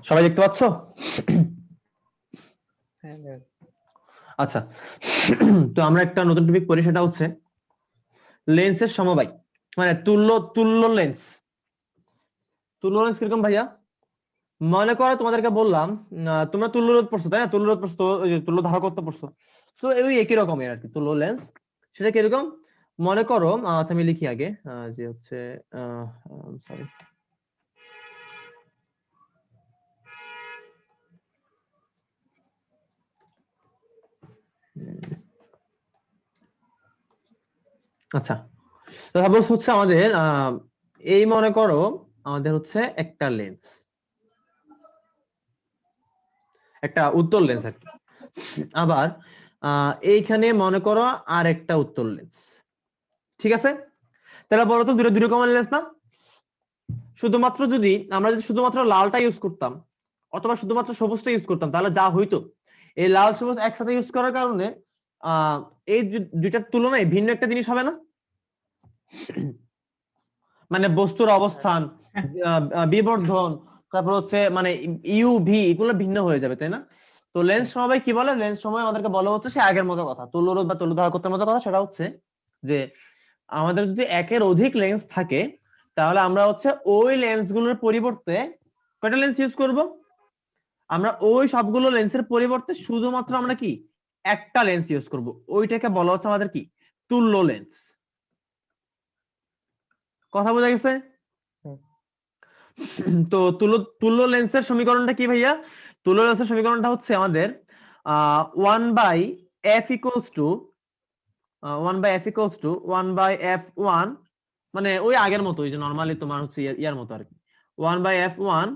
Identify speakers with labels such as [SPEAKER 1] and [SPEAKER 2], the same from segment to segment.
[SPEAKER 1] সবাই দেখতে পাচ্ছ?
[SPEAKER 2] হ্যাঁ ভাই।
[SPEAKER 1] আচ্ছা, তো আমরা একটা নতুন টপিক পড়ি, সেটা হচ্ছে লেন্সের সমবায়, মানে তুল্য তুল্য লেন্স। তুল্য লেন্স কিরকম ভাইয়া? মনে করো তোমাদেরকে বললাম তোমরা তুল্য রোধ পড়ছো, তাই না? তুল্য রোধ পড়ছো, ওই যে তুল্য ধারকত্ব পড়ছো। তো ওই একই রকমের আর কি তুল্য লেন্স। সেটা কিরকম মনে করো, আচ্ছা আমি লিখি আগে, যে হচ্ছে সরি, আচ্ছা তো সাপোজ হচ্ছে আমাদের এই মনে করো আমাদের হচ্ছে একটা লেন্স, একটা উত্তল লেন্স আর কি। আবার এইখানে মনে করো আর একটা উত্তল লেন্স, ঠিক আছে? তাহলে বলো তো দুটো দুই রকমের লেন্স না? শুধুমাত্র যদি আমরা যদি শুধুমাত্র লালটা ইউজ করতাম অথবা শুধুমাত্র সবুজটা ইউজ করতাম, তাহলে যা হইতো, এই লাল সবুজ একসাথে ইউজ করার কারণে এই দুইটার তুলনায় ভিন্ন একটা জিনিস হবে না? মানে বস্তুর অবস্থান, বিবর্ধন, তারপর হচ্ছে মানে ইউভি, এগুলো ভিন্ন হয়ে যাবে, তাই না? তো লেন্স সমবায় কি বলে? লেন্স সময় আমাদেরকে বলা হচ্ছে সে আগের মতো কথা, তুল্যরোধ বা তুল্যধারকত্বের মতো কথা। সেটা হচ্ছে যে আমাদের যদি একের অধিক লেন্স থাকে, তাহলে আমরা হচ্ছে ওই লেন্সগুলোর পরিবর্তে কয়টা লেন্স ইউজ করব? আমরা ওই সবগুলো লেন্সের পরিবর্তে শুধুমাত্র আমরা কি একটা লেন্স ইউজ করব। ওইটাকে বলা হচ্ছে আমাদের কি তুল্য লেন্স। কথা বোঝা গেছে? তো তুল্য লেন্সের সমীকরণটা কি ভাইয়া? তুল্য লেন্সের সমীকরণটা হচ্ছে আমাদের 1/f ইকুয়ালস টু 1/f=1/f1, মানে ওই আগের মতো, ওই যে নরমালি তোমার হচ্ছে ইয়ার মতো আর কি, 1/f1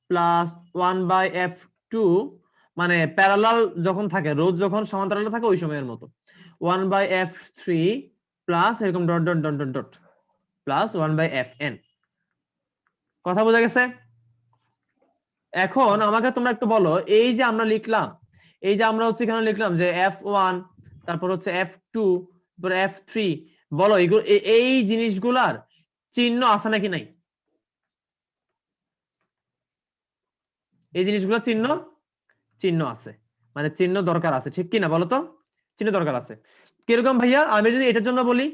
[SPEAKER 1] প্লাস 1/f2, মানে প্যারালাল যখন থাকে, রোধ যখন সমান্তরালে থাকে ওই সময়ের মতো, 1/f3 প্লাস এরকম dot dot dot dot dot plus 1/fn। কথা বোঝা গেছে? এখন আমাকে তোমরা একটু বলো, এই যে আমরা লিখলাম, এই যে আমরা হচ্ছে এখানে লিখলাম যে f1, তারপর হচ্ছে f2, তারপর f3, বলো এগুলো এই জিনিসগুলার চিহ্ন আছে নাকি নাই? এই জিনিসগুলোর চিহ্ন চিহ্ন আছে, মানে চিহ্ন দরকার আছে, ঠিক কি না বলো তো? চিহ্ন দরকার আছে। কিরকম ভাইয়া? আমি যদি এটার জন্য বলি,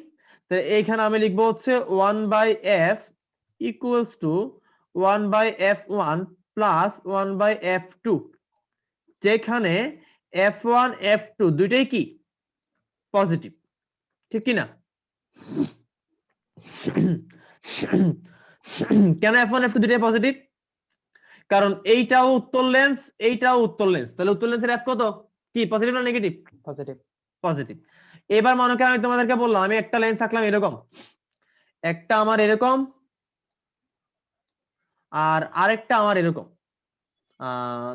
[SPEAKER 1] তাহলে এইখানে আমি লিখবো হচ্ছে 1/f equals to 1/f1 plus 1/f2, যেখানে f1 f2 দুইটাই কি পজিটিভ, ঠিক কি না? কেন f1 f2 দুইটাই পজিটিভ? কারণ এইটাও উত্তল লেন্স, এইটাও উত্তল লেন্স, তাহলে উত্তল লেন্সের f কত? কি পজিটিভ না নেগেটিভ?
[SPEAKER 2] পজিটিভ।
[SPEAKER 1] পজিটিভ। এবার মনে করো আমি তোমাদেরকে বললাম আমি একটা লেন্স রাখলাম এরকম, একটা আমার এরকম, আর আরেকটা আমার এরকম, আহ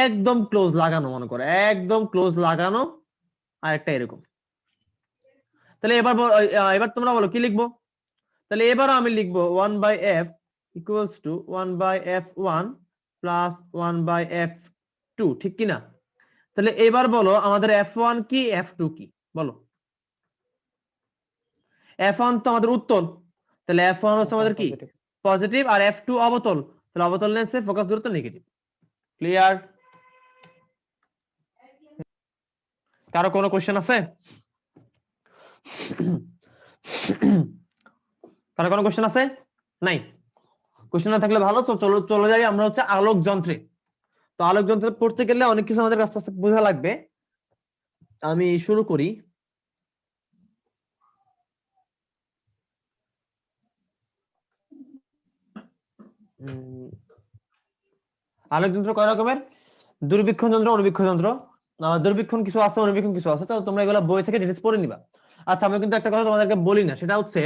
[SPEAKER 1] একদম ক্লোজ লাগানো, মনে করো একদম ক্লোজ লাগানো, আর একটা এরকম। তাহলে এবার তোমরা বলো কি লিখবো? তাহলে এবারও আমি লিখবো 1/f equals to 1/f1 plus 1/f2, ঠিক কি না? তাহলে এবার বলো আমাদের f1 কি, f2 কি? বলো। f1 তো আমাদের উত্তল, তাহলে f1 হচ্ছে আমাদের কি
[SPEAKER 2] পজিটিভ।
[SPEAKER 1] পজিটিভ, আর f2 অবতল, তাহলে অবতল লেন্সের ফোকাস দূরত্ব নেগেটিভ। ক্লিয়ার? কারো কোনো কোশ্চেন আছে? কারো কোনো কোশ্চেন আছে? নাই? কোশ্চেন না থাকলে ভালো, তো চলো চলে যাই আমরা হচ্ছে আলোক যন্ত্রে। তো আলোক যন্ত্রে পড়তে গেলে অনেক কিছু আমাদের আস্তে আস্তে বোঝা লাগবে। আমি শুরু করি। আলোক যন্ত্র কয় রকমের? দূরবীক্ষণ যন্ত্র, অনুবীক্ষণ যন্ত্র। দূরবীক্ষণ কিছু আছে, অনুবীক্ষণ কিছু আছে, তো তোমরা এগুলো বই থেকে ডিটেইলস পড়ে নিবা। আচ্ছা আমি কিন্তু একটা কথা তোমাদেরকে বলি না, সেটা হচ্ছে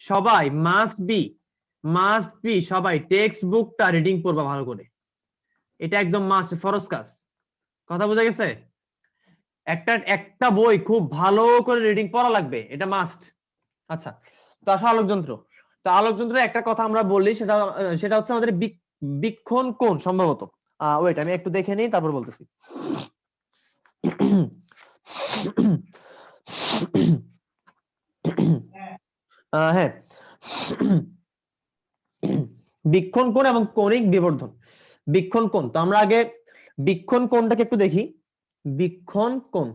[SPEAKER 1] সবাই মাস্ট বি সবাই টেক্সট বুকটা রিডিং করবা ভালো করে। এটা একদম মাস্ট, ফরজ কাজ। কথা বোঝা গেছে? একটা একটা বই খুব ভালো করে রিডিং পড়া লাগবে, এটা মাস্ট। আচ্ছা, তো আসো আলোক যন্ত্র। তো আলোক যন্ত্রের একটা কথা আমরা বলি, সেটা সেটা হচ্ছে আমাদের বীক্ষণ কোণ সম্ভবত। ওয়েট আমি একটু দেখে নিই, তারপর বলতেছি। হ্যাঁ, বীক্ষণ কোণ এবং কৌণিক বিবর্ধন। বীক্ষণ কোণ। তো আমরা আগে বীক্ষণ কোণটাকে একটু দেখি। বীক্ষণ কোণ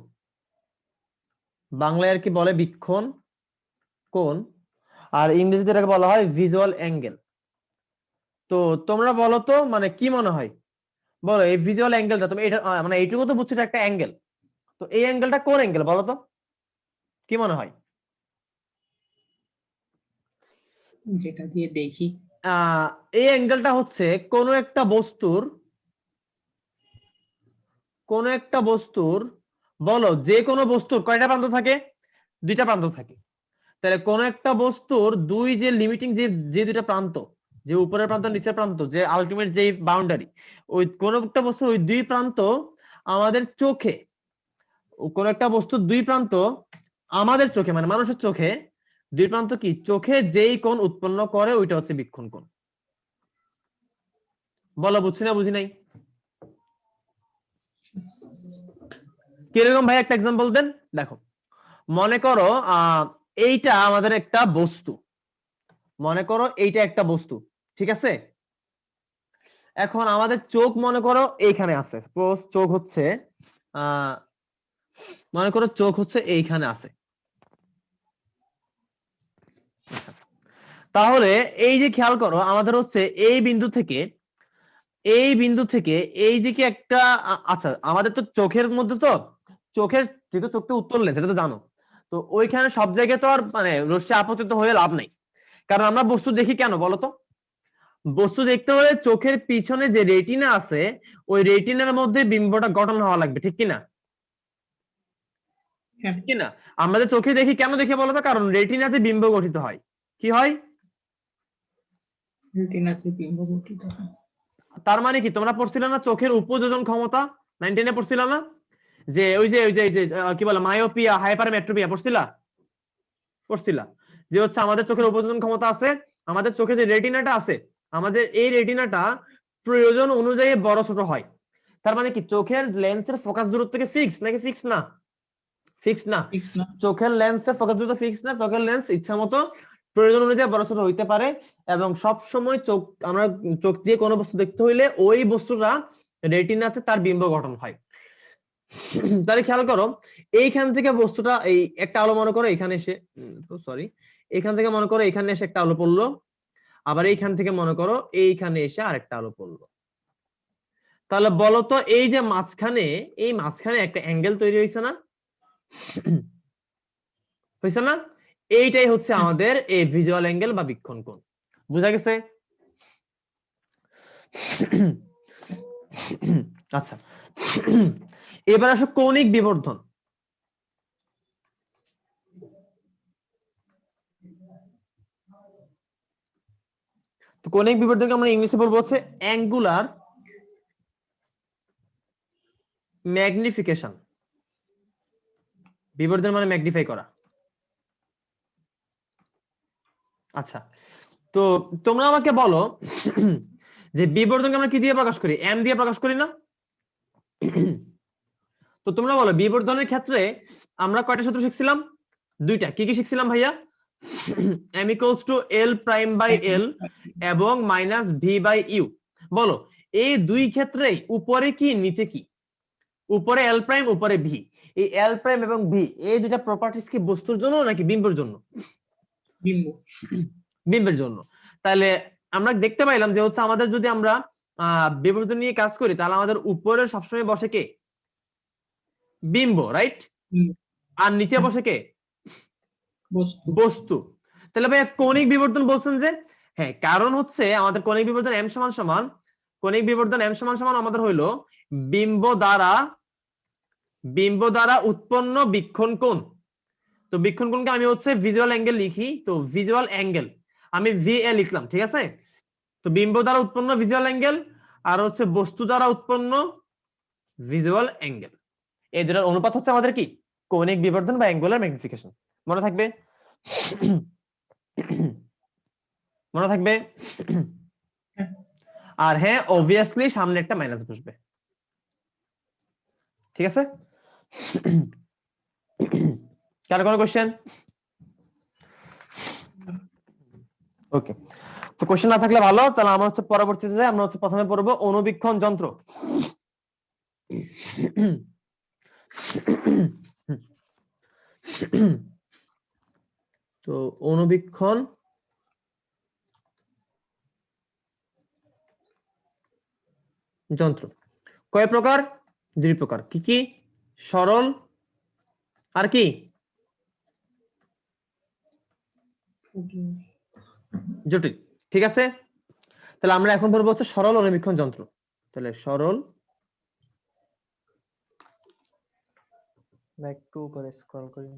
[SPEAKER 1] বাংলায় আর কি বলে বীক্ষণ কোণ, আর ইংরেজিতে এটাকে বলা হয় ভিজুয়াল অ্যাঙ্গেল। তো তোমরা বলো তো মানে কি মনে হয়, বলো এই ভিজুয়াল অ্যাঙ্গেলটা তুমি এটা মানে এইটুকু তো বুঝছো এটা একটা অ্যাঙ্গেল, তো এই অ্যাঙ্গেলটা কোন অ্যাঙ্গেল বলো তো, কি মনে হয়?
[SPEAKER 2] যেটা দিয়ে দেখি
[SPEAKER 1] এই অ্যাঙ্গেলটা হচ্ছে কোন একটা বস্তুর বলো যে কোনো বস্তুর কয়টা প্রান্ত থাকে? দুইটা প্রান্ত থাকে। তাহলে কোন একটা বস্তুর দুই যে লিমিটিং যে যে দুইটা প্রান্ত, যে উপরের প্রান্ত নিচের প্রান্ত, যে আলটিমেট যে বাউন্ডারি, ওই কোন একটা বস্তুর ওই দুই প্রান্ত আমাদের চোখে, কোন একটা বস্তুর দুই প্রান্ত আমাদের চোখে মানে মানুষের চোখে দুই প্রান্ত কি চোখে যেই কোণ উৎপন্ন করে ওইটা হচ্ছে বীক্ষণ কোণ। বলো বুঝছি না বুঝি নাই? কিরকম ভাই একটা এক্সাম্পল দেন। দেখো মনে করো এইটা আমাদের একটা বস্তু, মনে করো এইটা একটা বস্তু, ঠিক আছে? এখন আমাদের চোখ মনে করো এইখানে আছে, চোখ হচ্ছে মনে করো চোখ হচ্ছে এইখানে আছে। তাহলে এই যে খেয়াল করো আমাদের হচ্ছে এই বিন্দু থেকে এই দিকে একটা আচ্ছা আমাদের তো চোখের মধ্যে তো চোখের যেহেতু চোখটা উত্তল লেন্স এটা তো জানো, তো ওইখানে সব জায়গায় তো আর মানে রশ্মি আপতিত হয়ে লাভ নাই, কারণ আমরা বস্তু দেখি কেন বলো তো? বস্তু দেখতে হলে চোখের পিছনে যে রেটিনা আছে ওই রেটিনার মধ্যে বিম্বটা গঠন হওয়া লাগবে, ঠিক কিনা? ঠিক কিনা? আমাদের চোখে দেখি কেন দেখি বলো তো, কারণ রেটিনাতে বিম্ব গঠিত হয়। কি হয়?
[SPEAKER 2] রেটিনাতে বিম্ব গঠিত হয়।
[SPEAKER 1] তার মানে কি তোমরা পড়ছিল না চোখের উপযোজন ক্ষমতা 9-10 পড়ছিল না, যে ওই যে কি বলে মায়োপিয়া হাইপারমেট্রোপিয়া পড়ছিলা যে হচ্ছে আমাদের চোখের উপযোজন ক্ষমতা আছে, আমাদের চোখে যে রেটিনাটা আছে আমাদের এই রেটিনাটা প্রয়োজন অনুযায়ী বড় ছোট হয়। তার মানে কি চোখের লেন্সের ফোকাস দূরত্ব কি ফিক্স নাকি ফিক্স না? ফিক্স না। চোখের লেন্সের ফোকাস দূরত্ব ফিক্স না, চোখের লেন্স ইচ্ছা মতো প্রয়োজন অনুযায়ী বড় ছোট হইতে পারে, এবং সব সময় আমরা চোখ দিয়ে কোনো বস্তু দেখতে হইলে ওই বস্তুটা রেটিনাতে তার বিম্ব গঠন হয়। তাহলে খেয়াল করো এইখান থেকে বস্তুটা এই একটা আলো মনে করো এখানে এসে সরি এখান থেকে মনে করো এখানে এসে একটা আলো পড়লো, আবার এইখান থেকে মনে করো এইখানে এসে আরেকটা আলো পড়লো। তাহলে বলো তো এই যে মাঝখানে একটা অ্যাঙ্গেল তৈরি হয়েছে না? হয়েছে না? এইটাই হচ্ছে আমাদের এই ভিজুয়াল অ্যাঙ্গেল বা বীক্ষণ কোণ। বুঝা গেছে? আচ্ছা এবার আসো কৌণিক বিবর্ধন। তো কৌণিক বিবর্ধনকে আমরা ইংলিশে বলবো হচ্ছে অ্যাঙ্গুলার ম্যাগনিফিকেশন। বিবর্ধন মানে ম্যাগনিফাই করা। আচ্ছা তো তোমরা আমাকে বলো যে বিবর্ধনকে আমরা কি দিয়ে প্রকাশ করি? এম দিয়ে প্রকাশ করি না? তো তোমরা বলো বিবর্ধনের ক্ষেত্রে আমরা কয়টা সূত্র শিখছিলাম? দুইটা। কি কি শিখছিলাম ভাইয়া? m equals to l prime by l এবং মাইনাস v by u। বলো এই দুই ক্ষেত্রেই উপরে কি নিচে কি? উপরে l প্রাইম উপরে v। এই l প্রাইম এবং v এই দুইটা প্রপার্টিজ কি বস্তুর জন্য নাকি বিম্বের জন্য? বিম্বের জন্য। তাহলে আমরা দেখতে পাইলাম যে হচ্ছে আমাদের যদি আমরা বিবর্ধন নিয়ে কাজ করি তাহলে আমাদের উপরে সবসময় বসে কে? বিম্ব, রাইট? আর নিচে বসে কে? বস্তু। তাহলে ভাই কৌণিক বিবর্ধন বলছেন যে হ্যাঁ, কারণ হচ্ছে আমাদের কৌণিক বিবর্ধন m সমান সমান কৌণিক বিবর্ধন m সমান সমান আমাদের হইলো বিম্ব দ্বারা উৎপন্ন বীক্ষণ কোণ। তো বীক্ষণ কোণকে আমি হচ্ছে ভিজুয়াল অ্যাঙ্গেল লিখি, তো ভিজুয়াল অ্যাঙ্গেল আমি VA লিখলাম, ঠিক আছে? তো বিম্ব দ্বারা উৎপন্ন ভিজুয়াল অ্যাঙ্গেল আর হচ্ছে বস্তু দ্বারা উৎপন্ন ভিজুয়াল অ্যাঙ্গেল, এই দুটার অনুপাত হচ্ছে আমাদের কি? কৌণিক বিবর্ধন বা অ্যাঙ্গুলার ম্যাগনিফিকেশন। মনে থাকবে? মনে থাকবে? আর হ্যাঁ অবভিয়াসলি সামনে একটা মাইনাস বসবে, ঠিক আছে? কার কোনো কোশ্চেন? ওকে তো কোশ্চেন না থাকলে ভালো, তাহলে আমরা হচ্ছে পরবর্তীতে যাই। আমরা হচ্ছে প্রথমে পড়বো অণুবীক্ষণ যন্ত্র। তো অণুবীক্ষণ যন্ত্র কয় প্রকার? দুই প্রকার। কি কি? সরল আর কি জটিল। ঠিক আছে, তাহলে আমরা এখন পড়বো হচ্ছে সরল অণুবীক্ষণ যন্ত্র। তাহলে সরল,
[SPEAKER 3] একটু উপরে স্ক্রল করি।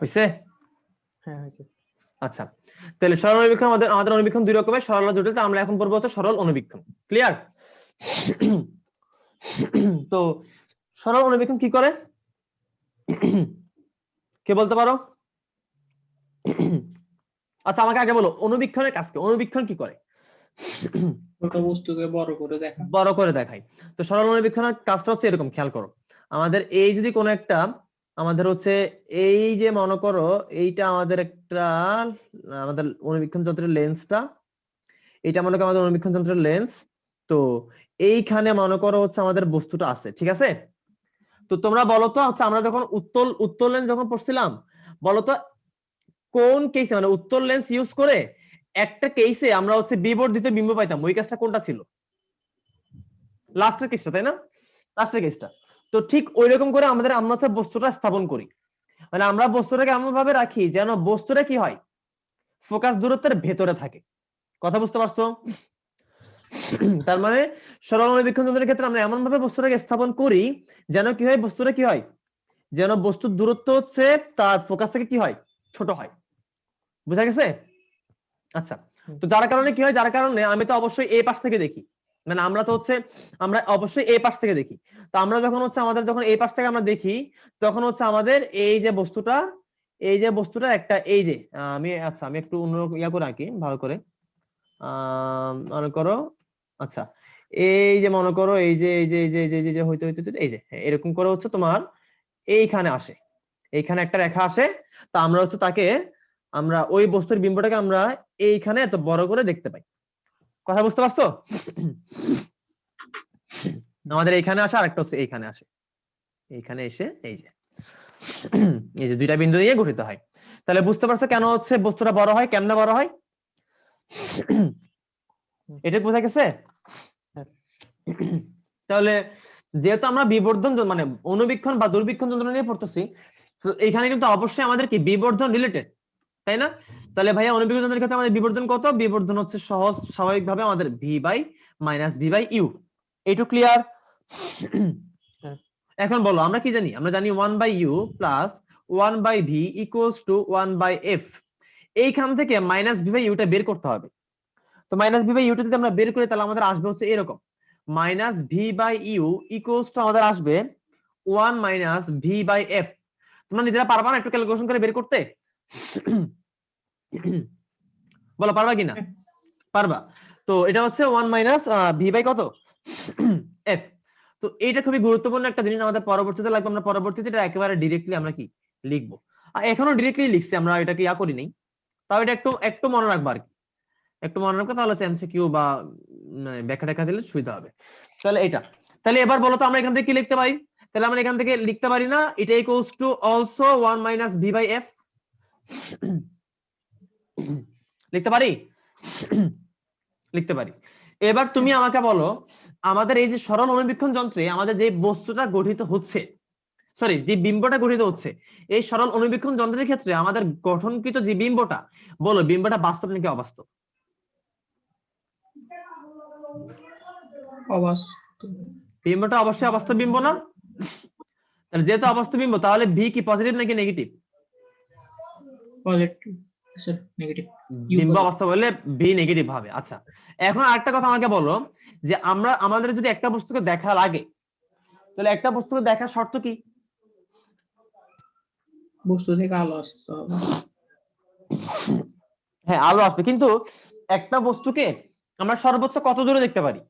[SPEAKER 1] হইছে?
[SPEAKER 3] হ্যাঁ হয়েছে।
[SPEAKER 1] আচ্ছা, তাহলে সরল অণুবীক্ষণ আমাদের অণুবীক্ষণ দুই রকমের, সরল আর জটিল। আমরা এখন পড়বো হচ্ছে সরল অণুবীক্ষণ। ক্লিয়ার? তো সরল অণুবীক্ষণ কি করে কে বলতে পারো? আচ্ছা, আমাকে আগে বলো অণুবীক্ষণের কাজ কি? অণুবীক্ষণ কি করে?
[SPEAKER 2] ছোট বস্তুকে বড় করে দেখা।
[SPEAKER 1] বড় করে দেখাই। তো সরল অণুবীক্ষণের কাজটা হচ্ছে এরকম, খেয়াল করো। আমাদের এই যদি কোনো একটা, আমাদের হচ্ছে এই যে মনে করো এইটা আমাদের একটা, আমাদের অণুবীক্ষণ যন্ত্রের লেন্সটা, এটা মনে করো আমাদের অণুবীক্ষণ যন্ত্রের লেন্স। তো এইখানে মনে করো হচ্ছে আমাদের বস্তুটা আছে, ঠিক আছে? তো তোমরা বলো তো হচ্ছে আমরা যখন উত্তল লেন্স যখন পড়ছিলাম, বলো তো কোন কেসে, মানে উত্তল লেন্স ইউজ করে একটা কেসে আমরা হচ্ছে বিবর্ধিত বিম্ব পাইতাম, ওই কেসটা কোনটা ছিল? লাস্টের কেসটা, তাই না? লাস্টের কেসটা। তো ঠিক ওইরকম করে আমরা হচ্ছে বস্তুটা স্থাপন করি, মানে আমরা বস্তুটাকে এমন ভাবে রাখি যেন বস্তুটা কি হয়, ফোকাস দূরত্বের ভেতরে থাকে। কথা বুঝতে পারছো? তার মানে সরল অণুবীক্ষণ যন্ত্রের ক্ষেত্রে আমরা এমন ভাবে বস্তুটাকে স্থাপন করি যেন কি হয়, বস্তুটা কি হয়, যেন বস্তুর দূরত্ব হচ্ছে তার ফোকাস থেকে কি হয়, ছোট হয়। বুঝা গেছে? আচ্ছা, তো যার কারণে কি হয়, যার কারণে আমি তো অবশ্যই এই পাশ থেকে দেখি, মানে আমরা অবশ্যই এই পাশ থেকে দেখি। তো আমরা যখন হচ্ছে আমাদের যখন এই পাশ থেকে আমরা দেখি, তখন হচ্ছে আমাদের এই যে বস্তুটা একটা, এই যে আমি একটু অন্যরকম ইয়া করে আঁকি ভালো করে। মনে করো, আচ্ছা এই যে মনে করো এই যে হইতে হইতে হইতে এই যে এরকম করে হচ্ছে তোমার এইখানে আসে, এইখানে একটা রেখা আসে। তা আমরা হচ্ছে তাকে, আমরা ওই বস্তুর বিম্বটাকে আমরা এইখানে এত বড় করে দেখতে পাই। কথা বুঝতে পারছো? আমাদের এইখানে আসে, আরেকটা হচ্ছে এইখানে আসে, এইখানে এসে এই যে দুইটা বিন্দু নিয়ে গঠিত হয়। তাহলে বুঝতে পারছো কেন হচ্ছে বস্তুটা বড় হয়, কেমনে বড় হয়? এটা বোঝা গেছে? তাহলে যেহেতু আমরা বিবর্ধন মানে অণুবীক্ষণ বা দূরবীক্ষণ যন্ত্র নিয়ে পড়তেছি, তো এখানে কিন্তু অবশ্যই আমাদের কি বিবর্ধন রিলেটেড, তাই না? তাহলে ভাইয়া অণুবীক্ষণ যন্ত্রের ক্ষেত্রে আমাদের বিবর্ধন কত? বিবর্ধন হচ্ছে সহজ স্বাভাবিকভাবে আমাদের v/-v/u। এইটুকু ক্লিয়ার? এখন বলো আমরা কি জানি? আমরা জানি 1/u plus 1/v equals to 1/f। এইখান থেকে -v/u টা বের করতে হবে। তো -v/u টা যদি আমরা বের করি তাহলে আমাদের আসবে হচ্ছে এরকম, -v/u ইকুয়ালস টু আমাদের আসবে 1 - v/f। তোমরা নিজেরা পারবা না একটু ক্যালকুলেশন করে বের করতে? বলো পারবা কিনা? পারবা। তো এটা হচ্ছে 1 - v বাই কত, f। তো এটা খুবই গুরুত্বপূর্ণ একটা জিনিস, আমাদের পরবর্তীতে লাগবে। আমরা পরবর্তীতে এটা একেবারে ডিরেক্টলি আমরা কি লিখবো, আর এখনো ডিরেক্টলি লিখছি, আমরা এটাকে ইয়া করি নাই। তাও এটা একটু একটু মনে রাখবা আর কি, একটু মনে রাখবো, তাহলে এমসিকিউ বা ব্যাখ্যা টাখ্যা দিলে সুবিধা হবে। তাহলে এটা, তাহলে এবার বলো তো আমরা এখান থেকে কি লিখতে পারি? তাহলে আমরা এখান থেকে লিখতে পারি না এটা ইকুয়ালস টু অলসো 1 - v/f? লিখতে পারি? লিখতে পারি। এবার তুমি আমাকে বলো, আমাদের এই যে সরল অণুবীক্ষণ যন্ত্রে আমাদের যে বস্তুটা গঠিত হচ্ছে, সরি যে বিম্বটা গঠিত হচ্ছে, এই সরল অণুবীক্ষণ যন্ত্রের ক্ষেত্রে আমাদের গঠনকৃত যে বিম্বটা, বলো বিম্বটা বাস্তব নাকি অবাস্তব?
[SPEAKER 2] অবাস্তব।
[SPEAKER 1] বিম্বটা অবশ্যই অবাস্তব বিম্ব না? তাহলে যেহেতু অবাস্তব বিম্ব, তাহলে ভি কি পজিটিভ নাকি নেগেটিভ?
[SPEAKER 2] Positive, sir negative.
[SPEAKER 1] বিম্ব অবাস্তব হলে ভি নেগেটিভ হবে। আচ্ছা, এখন আরেকটা কথা আমাকে বলো, যে আমাদের যদি একটা বস্তুকে দেখা লাগে, তাহলে একটা বস্তুকে দেখার শর্ত কি?
[SPEAKER 2] বস্তু থেকে আলো আসতে হবে।
[SPEAKER 1] হ্যাঁ আলো আসবে, কিন্তু একটা বস্তুকে আমরা সর্বোচ্চ কত দূরে দেখতে পারি?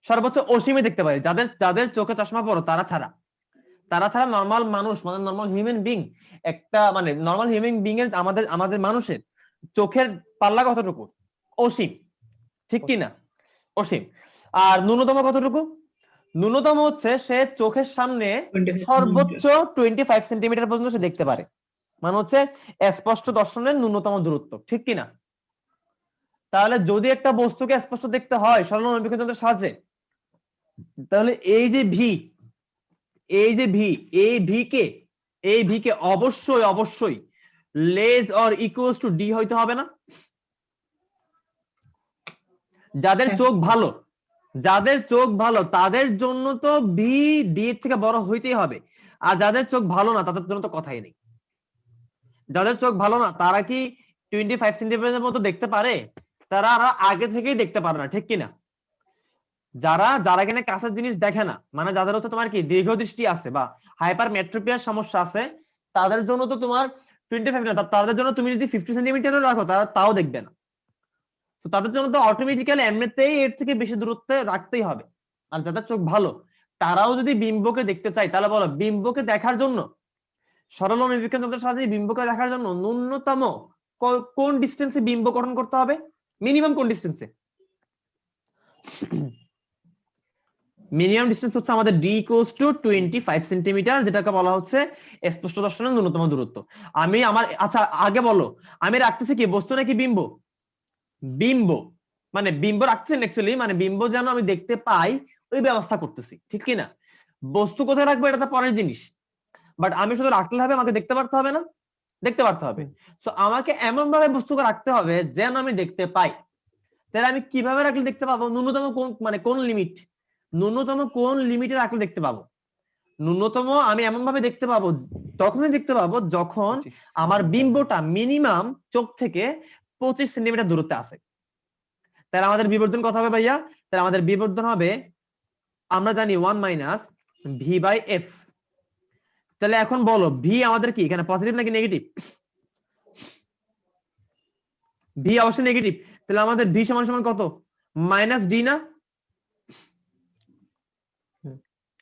[SPEAKER 1] সর্বোচ্চ অসীমে দেখতে পারি, যাদের যাদের চোখে চশমা পরো তারা ছাড়া নর্মাল মানুষ, মানে নর্মাল হিউম্যান বিং, একটা মানে নর্মাল হিউম্যান বিং এর আমাদের আমাদের মানুষের চোখের পাল্লা কতটুকু? অসীম, ঠিক কি না? অসীম। আর ন্যূনতম কতটুকু? ন্যূনতম হচ্ছে সে চোখের সামনে
[SPEAKER 2] 25
[SPEAKER 1] সর্বোচ্চ
[SPEAKER 2] সেন্টিমিটার।
[SPEAKER 1] 25 সেন্টিমিটার পর্যন্ত সে দেখতে পারে, মানে হচ্ছে স্পষ্ট দর্শনের ন্যূনতম দূরত্ব, ঠিক কি না? তাহলে যদি একটা বস্তুকে স্পষ্ট দেখতে হয় সরল অণুবীক্ষণ যন্ত্রের সাহায্যে, তাহলে এই যে ভি, এই যে ভি, এই ভি কে অবশ্যই অবশ্যই less or equals to D হইতে হবে না? যাদের
[SPEAKER 2] হ্যাঁ,
[SPEAKER 1] চোখ ভালো, যাদের চোখ ভালো তাদের জন্য তো ভি ডি এর থেকে বড় হইতেই হবে, আর যাদের চোখ ভালো না তাদের জন্য তো কথাই নেই। যাদের চোখ ভালো না তারা কি 25 সেন্টিমিটারের মতো দেখতে পারে? তারা আরো আগে থেকেই দেখতে পারে না, ঠিক কিনা? যারা যারা কিনা কাছের জিনিস দেখে না, মানে যাদের হচ্ছে তোমার কি দীর্ঘদৃষ্টি আছে বা হাইপার মেট্রোপিয়ার সমস্যা আছে, তাদের জন্য তো তোমার 25 না, তাদের জন্য তুমি যদি 50 সেন্টিমিটারও রাখো তারা তাও দেখবে না। তো তাদের জন্য তো অটোমেটিক্যালি এমনিতেই এর থেকে বেশি দূরত্বে রাখতেই হবে। আর যাদের চোখ ভালো তারাও যদি বিম্বকে দেখতে চায়, তাহলে বলো বিম্বকে দেখার জন্য সরল অণুবীক্ষণ যন্ত্রের সাহায্যে বিম্বকে দেখার জন্য ন্যূনতম কোন ডিস্টেন্সে বিম্ব গঠন করতে হবে? মিনিমাম কোন ডিস্টেন্সে? মিনিমাম ডিস্টেন্স হচ্ছে আমাদের d ইকুয়ালস টু 25 সেন্টিমিটার, যেটাকে বলা হচ্ছে স্পষ্ট দর্শনের ন্যূনতম দূরত্ব। আমি আমার আচ্ছা আগে বলো, আমি রাখতেছি কি বস্তু নাকি বিম্ব? বিম্ব, মানে বিম্ব রাখছেন অ্যাকচুয়ালি, মানে বিম্ব যেন আমি দেখতে পাই ওই ব্যবস্থা করতেছি, ঠিক কি না? বস্তু কোথায় রাখবো এটা তো পরের জিনিস, বাট আমি শুধু রাখলে হবে? আমাকে দেখতে পারতে হবে না? দেখতে পারতে হবে। সো আমাকে এমন ভাবে বস্তুকে রাখতে হবে যেন আমি দেখতে পাই। তাহলে আমি কিভাবে রাখলে দেখতে পাবো? ন্যূনতম কোন মানে কোন লিমিট, ন্যূনতম কোন লিমিটে রাখলে দেখতে পাবো? ন্যূনতম আমি এমন ভাবে দেখতে পাবো, তখনই দেখতে পাবো যখন আমার বিম্বটা মিনিমাম চোখ থেকে 25 সেন্টিমিটার দূরত্বে আছে। তাহলে আমাদের বিবর্ধন কত হবে ভাইয়া? তাহলে আমাদের বিবর্ধন হবে, আমরা জানি 1 মাইনাস ভি বাই এফ। তাহলে এখন বলো ভি আমাদের কি এখানে পজিটিভ নাকি নেগেটিভ? ভি অবশ্যই নেগেটিভ। তাহলে আমাদের ভি সমান সমান কত? মাইনাস ডি না?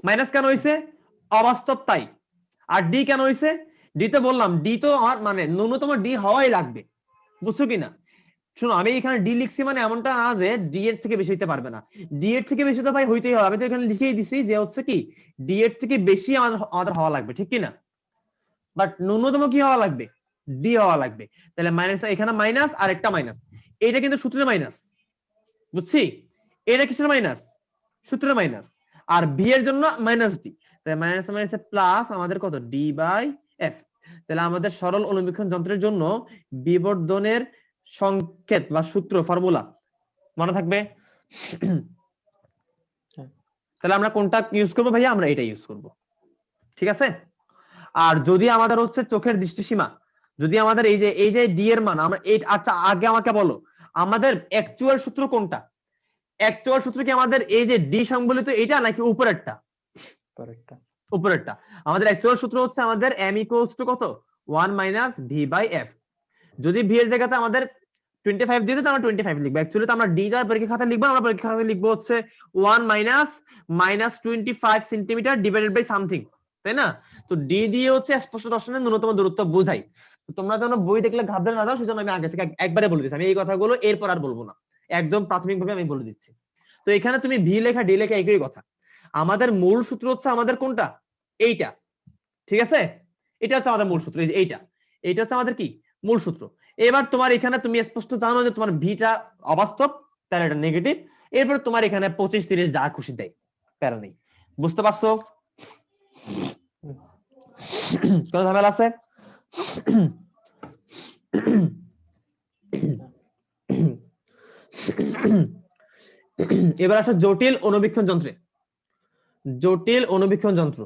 [SPEAKER 1] মাইনাস কেন হইছে? অবাস্তব তাই। আর ডি কেন হইছে? ডি তো বললাম, ডি তো আমার মানে ন্যূনতম ডি হওয়াই লাগবে, বুঝছো কিনা? শোনো আমি এখানে ডি লিখছি মানে এমনটা না যে ডি এর থেকে বেশি হইতে পারবে না, ডি এর থেকে বেশি তো ভাই হইতেই হবে। আমি তো এখানে লিখেই দিছি যে হচ্ছে কি ডি এর থেকে বেশি আমাদের আমাদের হওয়া লাগবে, ঠিক কিনা? বাট ন্যূনতম কি হওয়া লাগবে? ডি হওয়া লাগবে। তাহলে মাইনাস, এখানে মাইনাস আর একটা মাইনাস, এটা কিন্তু সূত্রের মাইনাস, বুঝছি? এটা কিসের মাইনাস? সূত্রের মাইনাস। আর ভি এর জন্য মাইনাস ডি, তাহলে মাইনাস মাইনাস প্লাস আমাদের কত? D by F. তাহলে আমাদের সরল অণুবীক্ষণ যন্ত্রের জন্য বিবর্ধনের সংকেত বা সূত্র ফর্মুলা মনে থাকবে? তাহলে আমরা কোনটা ইউজ করবো ভাইয়া? আমরা এটা ইউজ করব, ঠিক আছে? আর যদি আমাদের হচ্ছে চোখের দৃষ্টিসীমা, যদি আমাদের এই যে ডি এর মান আমরা এই, আচ্ছা আগে আমাকে বলো আমাদের অ্যাকচুয়াল সূত্র কোনটা? অ্যাকচুয়াল সূত্র কি আমাদের এই যে ডি সংবলিত এটা নাকি উপরেরটা?
[SPEAKER 3] পরেরটা।
[SPEAKER 1] উপরেরটা। আমাদের অ্যাকচুয়াল সূত্র হচ্ছে আমাদের m ইকুয়ালস টু কত? 1 মাইনাস ভি বাই এফ। যদি ভি এর জায়গাতে আমাদের 25 দিয়ে দিত আমরা 25 লিখবো, অ্যাকচুয়ালি তো আমরা ডি টা পরীক্ষা খাতায় লিখবো, আমরা পরীক্ষা খাতায় লিখবো হচ্ছে 1 minus minus 25 centimetre divided by something, তাই না? তো ডি দিয়ে হচ্ছে স্পষ্ট দর্শনের ন্যূনতম দূরত্ব বোঝাই। তো তোমরা যেন বই দেখলে ঘাবড়ে না যাও, সেজন্য আমি আগে থেকে একবারে বলে দিচ্ছি, আমি এই কথাগুলো এরপর আর বলবো না, একদম প্রাথমিকভাবে আমি বলে দিচ্ছি। তো এখানে তুমি ভি লেখা ডি লেখা একই কথা। আমাদের মূল সূত্র হচ্ছে আমাদের কোনটা? এইটা, ঠিক আছে? এটা হচ্ছে আমাদের মূল সূত্র, এই যে এইটা, এইটা হচ্ছে আমাদের কি মূল সূত্র। এবার তোমার এখানে তুমি স্পষ্ট জানো যে তোমার ভিটা অবাস্তব, তাহলে এটা নেগেটিভ। এরপর তোমার এখানে 25 30 যা খুশি দেয়, প্যারা নেই। বুঝতে পারছো? কোন ঝামেলা আছে? এবার আসো জটিল অণুবীক্ষণ যন্ত্রে। জটিল অণুবীক্ষণ যন্ত্র,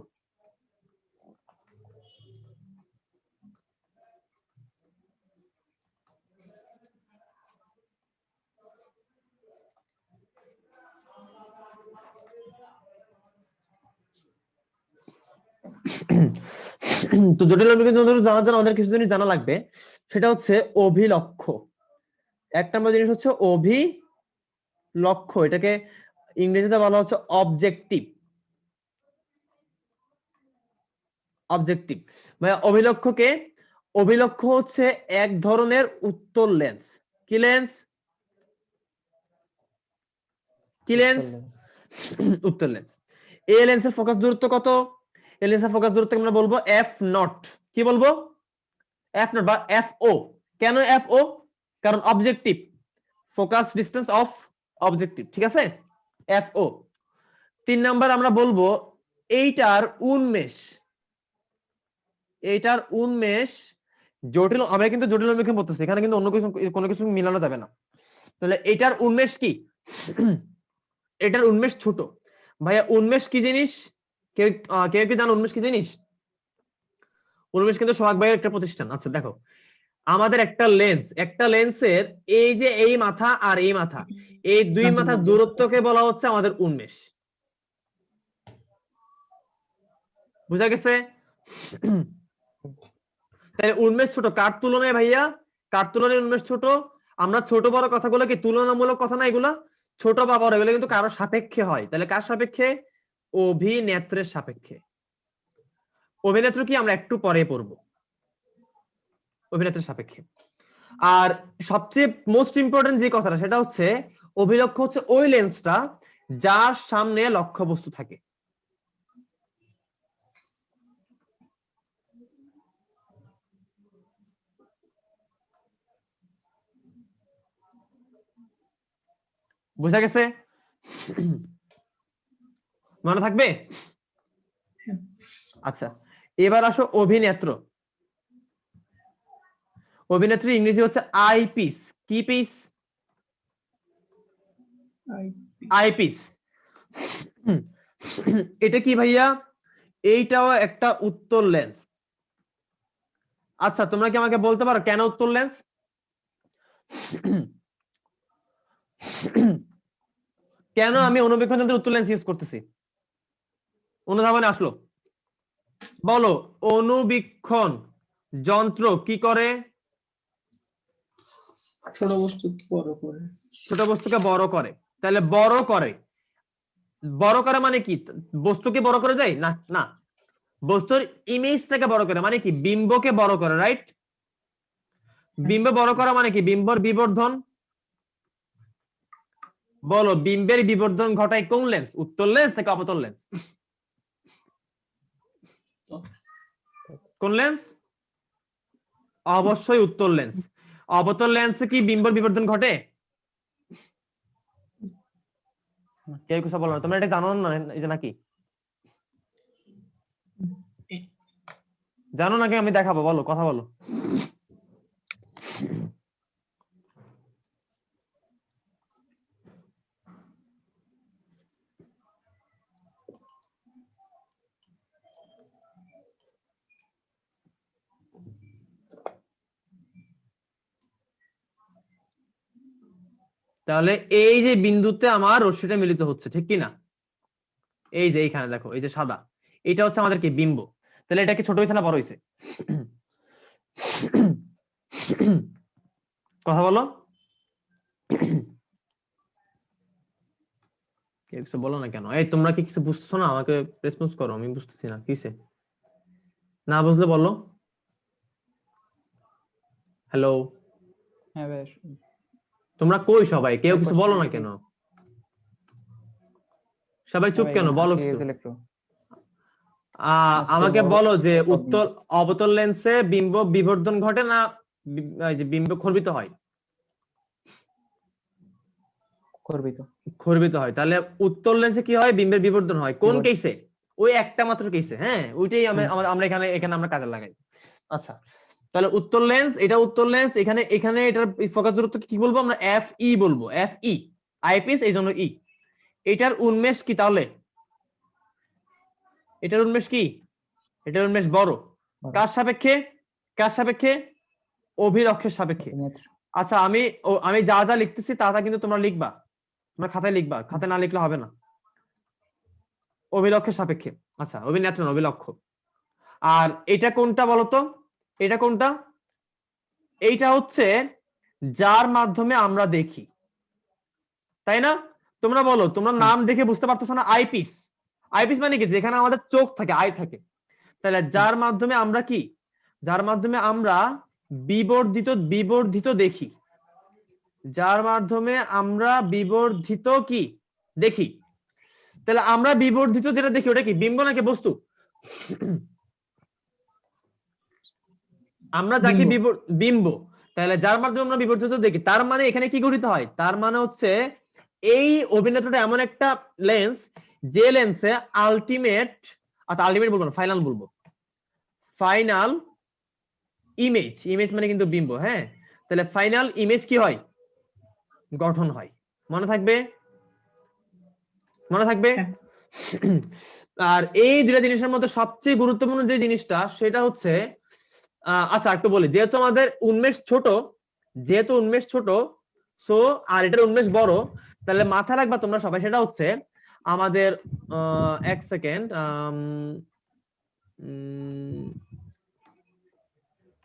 [SPEAKER 1] তো জটিল অভিলক্ষ জানার জন্য আমাদের কিছু জিনিস জানা লাগবে, সেটা হচ্ছে অভিলক্ষ। এক নম্বর জিনিস হচ্ছে অভিলক্ষ, এটাকে ইংরেজিতে বলা হচ্ছে অবজেক্টিভ। অবজেক্টিভ মানে অভিলক্ষকে, অভিলক্ষ হচ্ছে এক ধরনের উত্তল লেন্স। কি লেন্স? কি লেন্স? উত্তল লেন্স। এই লেন্সের ফোকাস দূরত্ব কত? এই লেন্সের ফোকাস দূরত্ব আমরা বলবো এফ নট। কি বলবো? এফ নট বা এফ ও। কেন এফ ও? কারণ objective, focus distance of objective, ঠিক আছে? F O. 3 নাম্বার আমরা বলবো এইটার উন্মেষ। এইটার উন্মেষ জটিল, আমরা কিন্তু জটিল অভিলক্ষ বলতেছি, এখানে কিন্তু অন্য কিছু কোনো কিছু মিলানো যাবে না। তাহলে এটার উন্মেষ কি? এটার উন্মেষ ছোট। ভাইয়া উন্মেষ কি জিনিস? কেউ কেউ কি জানো উন্মেষ কি জিনিস? উন্মেষ কিন্তু সোহাগ ভাইয়ের একটা প্রতিষ্ঠান। আচ্ছা দেখো, আমাদের একটা লেন্স, একটা লেন্সের এই যে এই মাথা আর এই মাথা, এই দুই মাথার দূরত্বকে বলা হচ্ছে আমাদের উন্মেষ। বুঝা গেছে? তাই উন্মেষ ছোট কার তুলনায় ভাইয়া? কার তুলনায় উন্মেষ ছোট? আমরা ছোট বড় কথাগুলো কি তুলনামূলক কথা না, এগুলা ছোট বা বড় এগুলো কিন্তু কারো সাপেক্ষে হয়। তাহলে কার সাপেক্ষে? অভিনেত্রের সাপেক্ষে। অভিনেত্র কি আমরা একটু পরে পড়বো, অভিনেত্রের সাপেক্ষে। আর সবচেয়ে মোস্ট ইম্পর্টেন্ট যে কথাটা সেটা হচ্ছে অভিলক্ষ হচ্ছে ওই লেন্সটা যার সামনে লক্ষ্যবস্তু থাকে। বুঝা গেছে? মনে থাকবে? আচ্ছা, এবার আসো অভিনেত্র। অভিনেত্রী ইংরেজি হচ্ছে আই পিস। কি পিস? I piece. এটা কি ভাইয়া? এইটাও একটা উত্তল লেন্স। আচ্ছা তোমরা কি আমাকে বলতে পারো কেন উত্তল লেন্স? কেন আমি অনুবীক্ষণ যন্ত্রের উত্তল লেন্স ইউজ করতেছি? অনুধাবনে আসলো, বলো। অনুবীক্ষণ যন্ত্র কি করে?
[SPEAKER 2] ছোট বস্তু বড় করে।
[SPEAKER 1] ছোট বস্তুকে বড় করে। তাহলে বড় করে, বড় করে মানে কি? বস্তুকে বড় করে দেয় না, না, বস্তুর ইমেজটাকে বড় করে, মানে কি বিম্বকে বড় করে, রাইট? বিম্ব বড় করা মানে কি? বিম্বর বিবর্ধন। বলো বিম্বের বিবর্ধন ঘটায় কোন লেন্স? উত্তল লেন্স থেকে অবতল লেন্স? কোন লেন্স? অবশ্যই উত্তল লেন্স। অবতল লেন্সে কি বিম্বর বিবর্ধন ঘটে? কেউ কিছু বলো না, তোমরা এটা জানো না, এই যে নাকি জানো নাকি? আমি দেখাবো, বলো, কথা বলো। তাহলে এই যে বিন্দুতে আমার রশ্মিটা মিলিত হচ্ছে, ঠিক কি না? এই যে এইখানে দেখো, এই যে সাদা, এটা হচ্ছে আমাদের কি বিম্ব। তাহলে এটা কি ছোট হয়েছে না বড় হয়েছে? কথা বলো। কেউ কিছু বলো না কেন? এই তোমরা কি কিছু বুঝছো না? আমাকে রেসপন্স করো, আমি বুঝতেছি না কিসে। না বুঝলে বলো। হ্যালো,
[SPEAKER 3] হ্যাঁ ভাই,
[SPEAKER 1] তোমরা কই সবাই? কেউ
[SPEAKER 3] ভাই
[SPEAKER 1] কিছু বলো
[SPEAKER 3] question
[SPEAKER 1] না
[SPEAKER 3] টা কি?
[SPEAKER 1] কেন? সবাই চুপ
[SPEAKER 3] ভাই
[SPEAKER 1] কেন? বলো
[SPEAKER 3] আটকে
[SPEAKER 1] কিছু।
[SPEAKER 3] গেছিল একটু।
[SPEAKER 1] আমাকে
[SPEAKER 3] বড়
[SPEAKER 1] বলো যে
[SPEAKER 3] problem
[SPEAKER 1] উত্তল
[SPEAKER 3] আছে।
[SPEAKER 1] অবতল লেন্সে বিম্ব বিবর্ধন ঘটে না এই যে বিম্ব খর্বিত হয়?
[SPEAKER 3] করবি তো।
[SPEAKER 1] খর্বিত হয়। তাহলে উত্তল লেন্সে কি হয়? বিম্বের বিবর্ধন হয়। কোন
[SPEAKER 3] বিবর্ধন।
[SPEAKER 1] কেসে? ওই একটা মাত্র কেসে, হ্যাঁ, ওইটাই
[SPEAKER 3] হুম।
[SPEAKER 1] আমরা এখানে এখানে আমরা কাজে লাগাই। আচ্ছা, তাহলে উত্তল লেন্স, এটা উত্তল লেন্স। এখানে এখানে এটার ফোকাস দূরত্ব কি বলবো আমরা? এফ ই বলবো, এফ ই, আইপিস এই জন্য ই। এটার উন্মেষ কি তাহলে? এটার উন্মেষ কি? এটার উন্মেষ বড়।
[SPEAKER 3] বড়।
[SPEAKER 1] কার সাপেক্ষে? কার সাপেক্ষে? অভিলক্ষের সাপেক্ষে।
[SPEAKER 3] অভিনেত্র।
[SPEAKER 1] আচ্ছা আমি যা যা লিখতেছি তা তা কিন্তু তোমরা লিখবা, তোমরা খাতায় লিখবা, খাতায় না লিখলে হবে না। অভিলক্ষের সাপেক্ষে। আচ্ছা, অভিনেত্র না, অভিলক্ষ। আর এটা কোনটা বলতো, এটা কোনটা? এইটা হচ্ছে যার মাধ্যমে আমরা দেখি, তাই না? তোমরা বলো, তোমরা নাম দেখে বুঝতে পারতেছো না? আইপিস, আইপিস মানে কি? যেখানে আমাদের চোখ থাকে, আই থাকে। তাহলে যার মাধ্যমে আমরা কি, যার মাধ্যমে আমরা বিবর্ধিত বিবর্ধিত দেখি, যার মাধ্যমে আমরা বিবর্ধিত কি দেখি। তাহলে আমরা বিবর্ধিত যেটা দেখি ওটা কি, বিম্ব নাকি বস্তু? আমরা যাকে বিম্ব, তাহলে যার মাধ্যমে আমরা বিবর্ধিত দেখি, তার মানে এখানে কি গঠিত হয়? তার মানে হচ্ছে এই অভিনেত্রটা এমন একটা লেন্স, যে লেন্সে আলটিমেট, আচ্ছা আলটিমেট বলবো না, ফাইনাল বলবো, ফাইনাল ইমেজ, ইমেজ মানে কিন্তু বিম্ব, হ্যাঁ। তাহলে ফাইনাল ইমেজ কি হয়? গঠন হয়। মনে থাকবে? মনে থাকবে? আর এই দুটা জিনিসের মধ্যে সবচেয়ে গুরুত্বপূর্ণ যে জিনিসটা, সেটা হচ্ছে আচ্ছা একটু বলি, যেহেতু আমাদের উন্মেষ ছোট, যেহেতু উন্মেষ ছোট, সো আর এটার উন্মেষ বড়, তাহলে মাথায় রাখবা তোমরা সবাই, সেটা হচ্ছে আমাদের এক সেকেন্ড,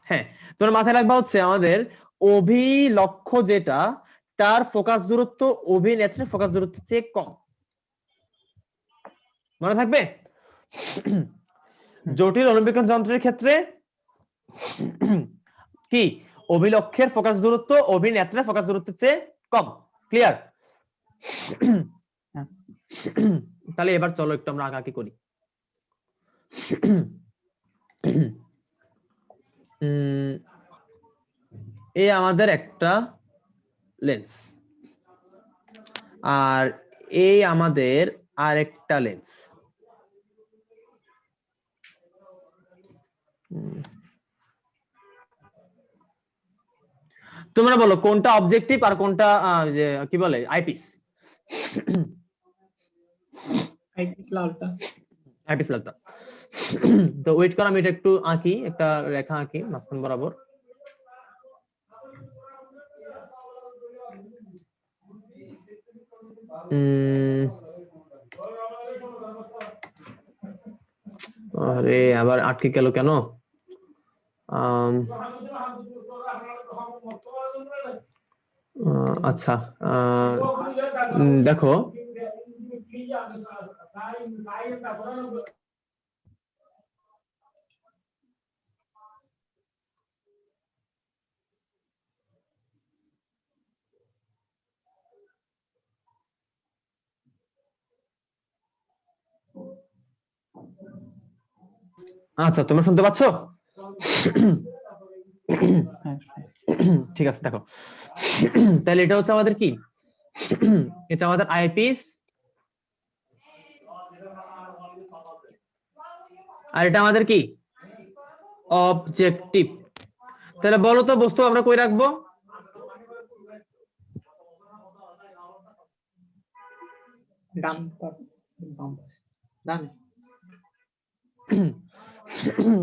[SPEAKER 1] হ্যাঁ, তোমরা মাথায় রাখবা হচ্ছে আমাদের অভিলক্ষ্য যেটা, তার ফোকাস দূরত্ব অভিনেত্রের ফোকাস দূরত্বের চেয়ে কম। মনে থাকবে? জটিল অনুবীক্ষণ যন্ত্রের ক্ষেত্রে কি, অভিলক্ষের ফোকাস দূরত্ব অভিনেত্রের ফোকাস দূরত্বের চেয়ে কম। ক্লিয়ার? তাহলে এবার চলো একটু আমরা আঁকাআঁকি করি। এই আমাদের একটা লেন্স, আর এই আমাদের আরেকটা লেন্স। তোমরা বলো কোনটা অবজেক্টিভ আর কোনটা যে কি বলে আইপিস?
[SPEAKER 2] আইপিস লালটা।
[SPEAKER 1] আইপিস লালটা। তো ওয়েট করো, আমি এটা একটু আঁকি, একটা রেখা আঁকি মাঝখান বরাবর। আরে আবার আটকে গেল কেন? আচ্ছা, দেখো আচ্ছা, তোমরা শুনতে পাচ্ছ? ঠিক আছে, দেখো তাহলে এটা হচ্ছে আমাদের কি, এটা আমাদের আইপিস, আর এটা আমাদের কি অবজেক্টিভ। তাহলে বলো তো বস্তু আমরা কই রাখবো?
[SPEAKER 2] ডান পাশে, বাম পাশে, ডানে।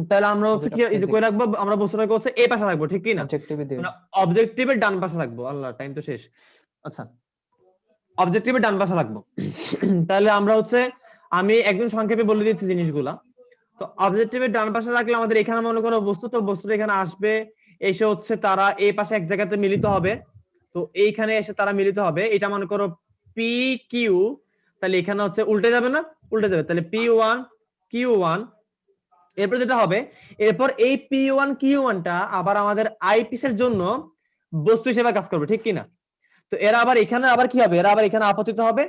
[SPEAKER 1] তাহলে আমরা হচ্ছে কি, এই যে কই রাখবো আমরা, বস্তুটাকে হচ্ছে এই পাশে রাখবো, ঠিক কি না? অবজেক্টিভের ডান পাশে রাখবো। আল্লাহ, টাইম তো শেষ। আচ্ছা, অবজেক্টিভের ডান পাশে রাখবো। তাহলে আমরা হচ্ছে, আমি একদম সংক্ষেপে বলে দিচ্ছি জিনিসগুলা। তো অবজেক্টিভের ডান পাশে রাখলে আমাদের এখানে মনে করো বস্তু, তো বস্তুটা এখানে আসবে, এসে হচ্ছে তারা এই পাশে এক জায়গাতে মিলিত হবে। তো এইখানে এসে তারা মিলিত হবে, এটা মনে করো পি কিউ, তাহলে এখানে হচ্ছে উল্টে যাবে না? উল্টে যাবে। তাহলে P1 Q1, এরপর যেটা হবে, এরপর এই P1 Q1 টা আবার আমাদের আইপিসের জন্য বস্তু হিসেবে কাজ করবে, ঠিক কি না? তো এরা আবার এখানে আবার কি হবে, এরা আবার এখানে আপতিত হবে।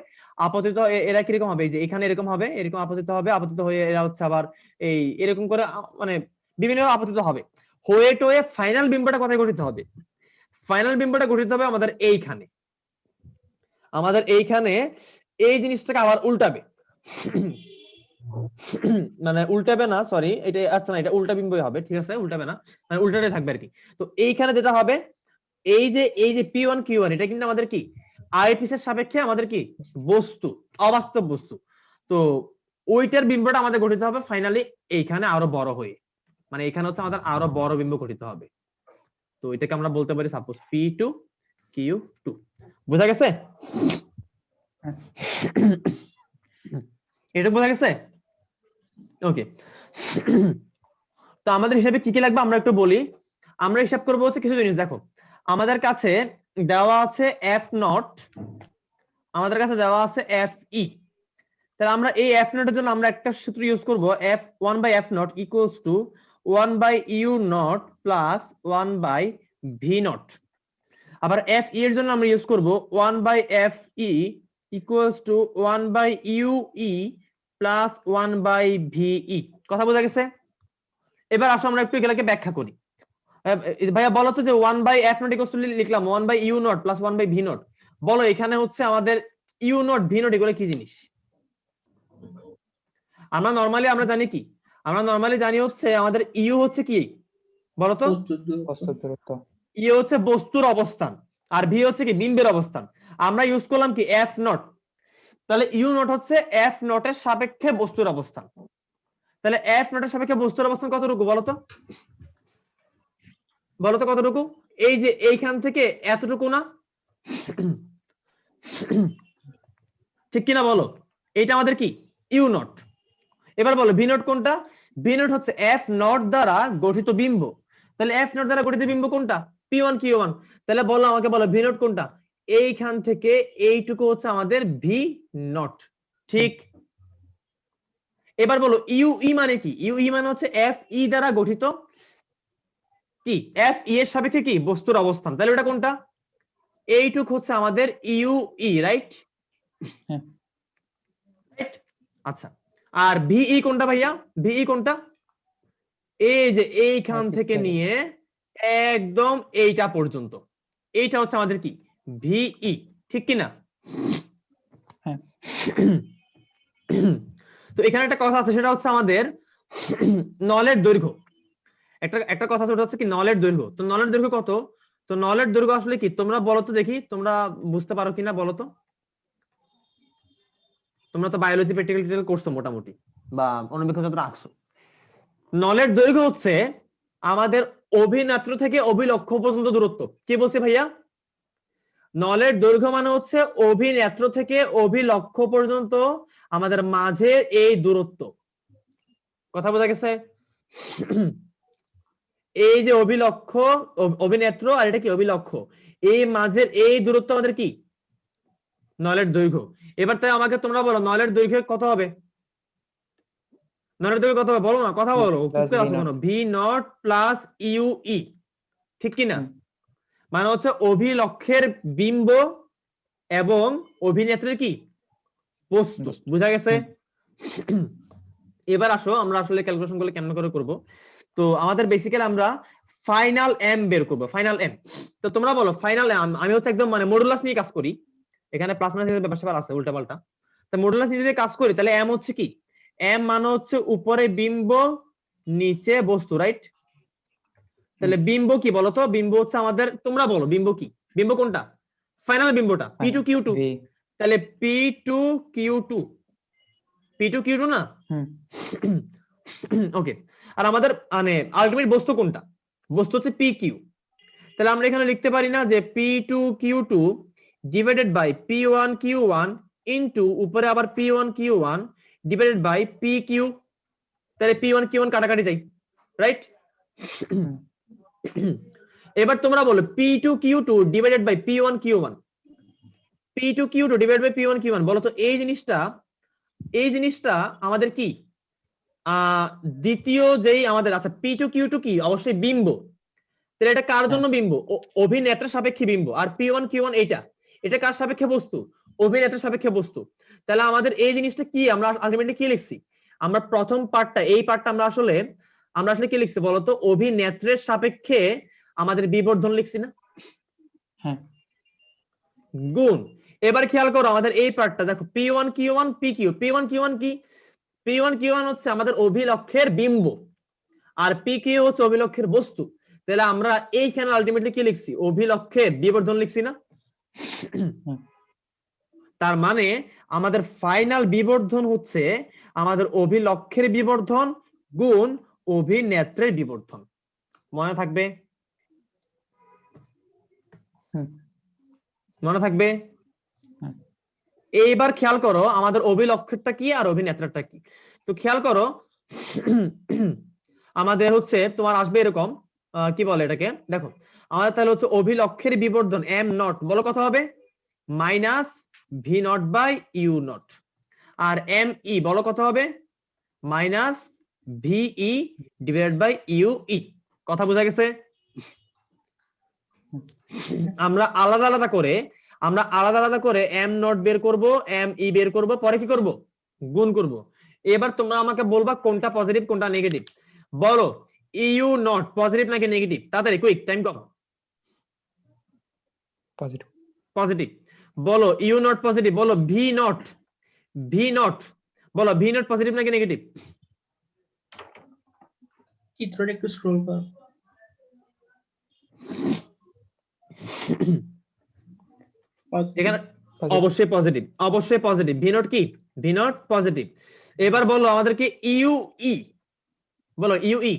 [SPEAKER 1] আপতিত এরা কিরকম হবে, এই যে এখানে এরকম হবে, এরকম আপতিত হবে, আপতিত হয়ে এরা হচ্ছে আবার এই এরকম করে মানে বিভিন্ন আপতিত হবে, হয়ে টোয়ে ফাইনাল বিম্বটা কোথায় গঠিত হবে? ফাইনাল বিম্বটা গঠিত হবে আমাদের এইখানে, আমাদের এইখানে। এই জিনিসটাকে আবার উল্টাবে, মানে উল্টাবে না, সরি, এটা আচ্ছা না, এটা উল্টা বিম্বই হবে, ঠিক আছে, উল্টাবে না, মানে উল্টাটাই থাকবে আর কি। তো এইখানে যেটা হবে, এই যে P1 Q1, এটা কিন্তু আমাদের কি আইপিস এর সাপেক্ষে আমাদের কি বস্তু, অবাস্তব বস্তু। তো ওইটার বিম্বটা আমাদের গঠিত হবে ফাইনালি এইখানে আরো বড় হয়ে, মানে এখানে হচ্ছে আমাদের আরো বড় বিম্ব গঠিত হবে। তো এটাকে আমরা বলতে পারি সাপোজ P2 Q2। বোঝা গেছে? এটা বোঝা গেছে? ওকে। তো আমাদের হিসাবে কি কি লাগবে আমরা একটু বলি। আমরা হিসাব করবো হচ্ছে কিছু জিনিস। দেখো আমাদের কাছে দেওয়া আছে এফ নট, আমাদের কাছে দেওয়া আছে এফ ই। তাহলে আমরা এই এফ নট এর জন্য আমরা একটা সূত্র ইউজ করব, F 1/f not equals to 1/u not plus 1/v not. আবার এফ ই এর জন্য আমরা ইউজ করব 1/f E equals to 1/u E plus 1/ve। কথা বোঝা গেছে? এবার আসো আমরা একটু এগুলোকে ব্যাখ্যা করি। ভাইয়া বলো তো যে 1/f নট ইকুয়ালস টু লিখলাম 1/u not plus 1/v not, বলো এখানে হচ্ছে আমাদের ইউ নট ভি নট এগুলো কি জিনিস? আমরা জানি কি, আমরা নরমালি জানি হচ্ছে আমাদের ইউ হচ্ছে কি বলো তো?
[SPEAKER 2] বস্তুর দূরত্ব।
[SPEAKER 3] বস্তুর দূরত্ব।
[SPEAKER 1] ইউ হচ্ছে বস্তুর অবস্থান আর ভি হচ্ছে কি বিম্বের অবস্থান। আমরা ইউজ করলাম কি এফ নট, তাহলে ইউ নট হচ্ছে এফ নটের সাপেক্ষে বস্তুর অবস্থান। তাহলে এফ নটের সাপেক্ষে বস্তুর অবস্থান কতটুকু বলো তো? বলো তো কতটুকু? এই যে এইখান থেকে এতটুকু না? ঠিক কিনা বলো? এইটা আমাদের কি ইউ নট। এবার বলো ভি নট কোনটা? ভি নট হচ্ছে এফ নট দ্বারা গঠিত বিম্ব। তাহলে এফ নট দ্বারা গঠিত বিম্ব কোনটা? P1 Q1। তাহলে বলো আমাকে, বলো ভি নট কোনটা? এইখান থেকে এইটুকু হচ্ছে আমাদের ভি নট। ঠিক। এবার বলো ইউ ই মানে কি? ইউ ই মানে হচ্ছে এফ ই দ্বারা গঠিত কি এফ ই এর সাপেক্ষে কি বস্তুর অবস্থান। তাহলে ওটা কোনটা? এইটুকু হচ্ছে আমাদের ইউ ই, রাইট?
[SPEAKER 3] হ্যাঁ।
[SPEAKER 1] রাইট, আচ্ছা। আর ভিই কোনটা ভাইয়া? ভিই কোনটা? এই যে এইখান থেকে নিয়ে একদম এইটা পর্যন্ত, এইটা হচ্ছে আমাদের কি ভিই। ঠিক কি না?
[SPEAKER 3] হ্যাঁ।
[SPEAKER 1] তো এখানে একটা কথা আছে, সেটা হচ্ছে আমাদের নলের দৈর্ঘ্য। একটা কথা আছে, ওটা হচ্ছে কি নলের দৈর্ঘ্য। তো নলের দৈর্ঘ্য কত? তো নলের দৈর্ঘ্য আসলে কি তোমরা বলো তো দেখি, তোমরা বুঝতে পারো কিনা বলো তো? তোমরা তো বায়োলজি প্র্যাকটিক্যাল করছো মোটামুটি, বা অনুবীক্ষণ যন্ত্র আঁকছো। নলের দৈর্ঘ্য হচ্ছে আমাদের অভিনেত্র থেকে অভিলক্ষ্য পর্যন্ত দূরত্ব। কি বলছে ভাইয়া? নলের দৈর্ঘ্য মানে হচ্ছে অভিনেত্র থেকে অভিলক্ষ্য পর্যন্ত আমাদের মাঝে এই দূরত্ব। কথা বোঝা গেছে? এই যে অভিলক্ষ্য, অভিনেত্র আর এটা কি অভিলক্ষ্য, এই মাঝের এই দূরত্ব আমাদের কি নলের দৈর্ঘ্য। এবার তাই আমাকে তোমরা বলো নলের দৈর্ঘ্য কত হবে? নলের দৈর্ঘ্য কত হবে বলো না, কথা বলো। V not plus U E. ঠিক কি না? মানে হচ্ছে অভিলক্ষের বিম্ব এবং অভিনেত্রীর কি বস্তু। বুঝা গেছে? এবার আসো আমরা আসলে ক্যালকুলেশন গুলো কেমন করে করব। তো আমাদের বেসিক্যালি আমরা ফাইনাল এম বের করব, ফাইনাল এম। তো তোমরা বলো ফাইনাল এম। আমি হচ্ছে একদম মানে মডুলাস নিয়ে কাজ করি, এখানে প্লাস মাইনাস ব্যাপার স্যাপার আছে উল্টা পাল্টা। তো মডুলাস নিয়ে যদি কাজ করি তাহলে এম হচ্ছে কি, এম মানে হচ্ছে উপরে বিম্ব নিচে বস্তু, রাইট? তাহলে বিম্ব কি বলতো? বিম্ব হচ্ছে আমাদের, তোমরা বলো বিম্ব কি? বিম্ব কোনটা? ফাইনাল বিম্বটা P2Q2। তাহলে P2Q2, P2Q2 না? ওকে। আর আমাদের মানে আলটিমেট বস্তু কোনটা? বস্তু হচ্ছে PQ। তাহলে আমরা এখানে লিখতে পারি না যে P2Q2 divided by P1Q1 into উপরে আবার P1Q1 ডিভাইডেড বাই PQ। তাহলে P1Q1 কাটাকাটি যায়, রাইট? এবার তোমরা বলো P2Q2 divided by P1Q1, P2Q2 divided by P1Q1। বলো তো এই জিনিসটা আমাদের কি দ্বিতীয় যেই আমাদের আচ্ছা P2Q2 কি অবশ্যই বিম্ব। তাহলে এটা কার জন্য বিম্ব? অভিনেত্রার সাপেক্ষে বিম্ব। আর P1Q1 এটা কার সাপেক্ষে বস্তু? অভিনেত্রার সাপেক্ষে বস্তু। তাহলে আমাদের এই জিনিসটা কি, আমরা আলটিমেটলি কি লিখছি? আমরা প্রথম পার্টটা, এই পার্টটা আমরা আসলে কি লিখছি বলতো? অভিনেত্রের সাপেক্ষে আমাদের বিবর্ধন লিখছি না?
[SPEAKER 3] হ্যাঁ।
[SPEAKER 1] গুণ। এবার খেয়াল করো আমাদের এই পার্টটা দেখো P1Q1 PQ। P1Q1 কি? P1Q1 হচ্ছে আমাদের অভিলক্ষের বিম্ব আর PQ হচ্ছে অভিলক্ষের বস্তু। তাহলে আমরা এইখানে আলটিমেটলি কি লিখছি? অভিলক্ষের বিবর্ধন লিখছি না? তার মানে আমাদের ফাইনাল বিবর্ধন হচ্ছে আমাদের অভিলক্ষের বিবর্ধন গুণ অভিনেত্রের বিবর্ধন। মনে থাকবে? মনে থাকবে? এইবার খেয়াল করো আমাদের অভিলক্ষেরটা কি আর অভিনেত্রটা কি। তো খেয়াল করো আমাদের হচ্ছে তোমার আসবে এরকম কি বলে এটাকে দেখো আমাদের তাহলে হচ্ছে অভিলক্ষের বিবর্ধন এম নট বলো কত হবে minus V naught by U naught আর এম ই বলো কত হবে minus V E divided by U E কথা বোঝা গেছে আমরা আলাদা আলাদা করে এম নট বের করব এম ই বের করব পরে কি করব গুণ করব এবার তোমরা আমাকে বলবা কোনটা পজিটিভ কোনটা নেগেটিভ বলো ইউ নট পজিটিভ নাকি নেগেটিভ তাড়াতাড়ি কুইক টাইম কম
[SPEAKER 3] পজিটিভ
[SPEAKER 1] পজিটিভ বলো ইউ নট পজিটিভ বলো ভি নট বলো ভি নট পজিটিভ নাকি নেগেটিভ
[SPEAKER 2] চিত্রটা একটু স্ক্রল কর
[SPEAKER 1] এখানে অবশ্যই পজিটিভ ভি নট কি ভি নট পজিটিভ এবার বলো আমাদেরকে ইউ ই বলো U E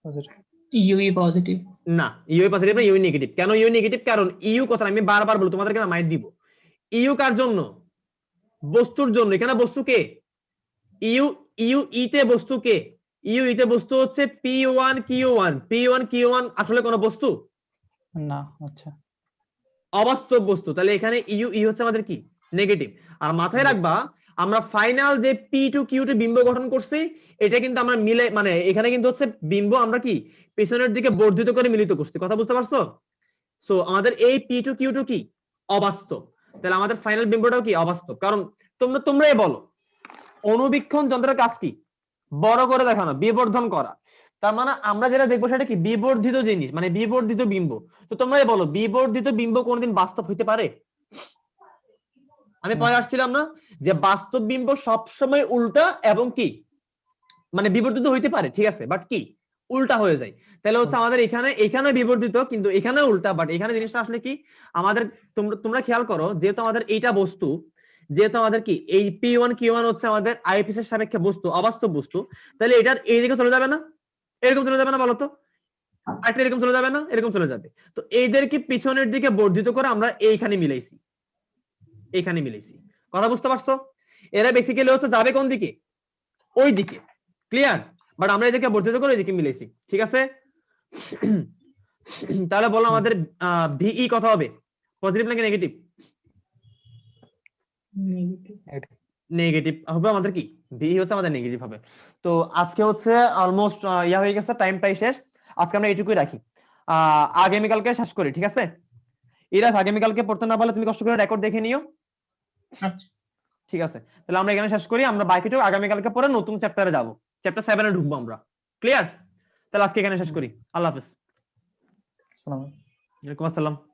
[SPEAKER 3] positive
[SPEAKER 2] UE positive
[SPEAKER 1] না ইউ পজিটিভ না ইউ নেগেটিভ কেন ইউ নেগেটিভ কারণ ইউ কথা আমি বারবার বলবো তোমাদেরকে না মাইর দিব ইউ কার জন্য বস্তুর জন্য এখানে বস্তু কে ইউ ইউ ই তে বস্তু কে ইউ ই তে বস্তু হচ্ছে p1 q1 আসলে কোন বস্তু
[SPEAKER 3] না আচ্ছা
[SPEAKER 1] অবাস্তব বস্তু তাহলে এখানে ইউ ই হচ্ছে আমাদের কি নেগেটিভ আর মাথায় রাখবা আমরা ফাইনাল যে p2 q2 বিম্ব গঠন করছি এটা কিন্তু আমরা মিলে মানে এখানে কিন্তু হচ্ছে বিম্ব আমরা কি পেছনের দিকে বর্ধিত করে মিলিত করছি কথা বুঝতে পারছো সো আমাদের এই p2 q2 কি অবাস্তব তাহলে আমাদের ফাইনাল বিম্বটাও কি অবাস্তব কারণ তোমরাই বলো অনুবীক্ষণ যন্ত্রের কাজ কি বড় করে দেখানো বিবর্ধন করা তার মানে আমরা যেটা দেখবো সেটা কি বিবর্ধিত জিনিস মানে বিবর্ধিত বিম্ব তো তোমরাই বলো বিবর্ধিত বিম্ব কোনদিন বাস্তব হইতে পারে আমি পরে আসছিলাম না যে বাস্তব বিম্ব সবসময় উল্টা এবং কি মানে বিবর্ধিত হইতে পারে ঠিক আছে বাট কি উল্টা হয়ে যায় তাহলে হচ্ছে আমাদের এখানে বিবর্ধিত কিন্তু এখানে উল্টা বাট এখানে জিনিসটা আসলে কি আমাদের তোমরা খেয়াল করো যেহেতু আমাদের এইটা বস্তু যেহেতু আমাদের কি এই p1 q1 হচ্ছে আমাদের আইপিএস এর সাপেক্ষে বস্তু অবাস্তব বস্তু তাহলে এটার এই দিকে চলে যাবে না এরকম চলে যাবে না বলতো আরেকটা এরকম চলে যাবে না এরকম চলে যাবে তো এইদেরকে পিছনের দিকে বর্ধিত করে আমরা এইখানে মিলাইছি কথা বুঝতে পারছো এরা বেসিক্যালি হচ্ছে যাবে কোন দিকে ওই দিকে ক্লিয়ার বাট আমরা এদেরকে বর্ধিত করে ওইদিকে মিলাইছি ঠিক আছে তাহলে বলো আমাদের ভিই কত হবে পজিটিভ নাকি নেগেটিভ নেগেটিভ হবে আমাদের কি ভি হচ্ছে আমাদের নেগেটিভ হবে তো আজকে হচ্ছে অলমোস্ট ইয়া হয়ে গেছে টাইম প্রায় শেষ আজকে আমরা এইটুকুই রাখি আগামীকালকে শেষ করি ঠিক আছে ইরাজ আগামীকালকে পড়তে না পারলে তুমি কষ্ট করে রেকর্ড দেখে নিও
[SPEAKER 2] আচ্ছা
[SPEAKER 1] ঠিক আছে তাহলে আমরা এখানে শেষ করি আমরা বাকিটুকু আগামীকালকে পরে নতুন চ্যাপ্টারে যাব চ্যাপ্টার 7 এ ঢুকবো আমরা ক্লিয়ার তাহলে আজকে এখানে শেষ করি আল্লাহ হাফেজ
[SPEAKER 3] সালাম
[SPEAKER 1] ওয়ালাইকুম আসসালাম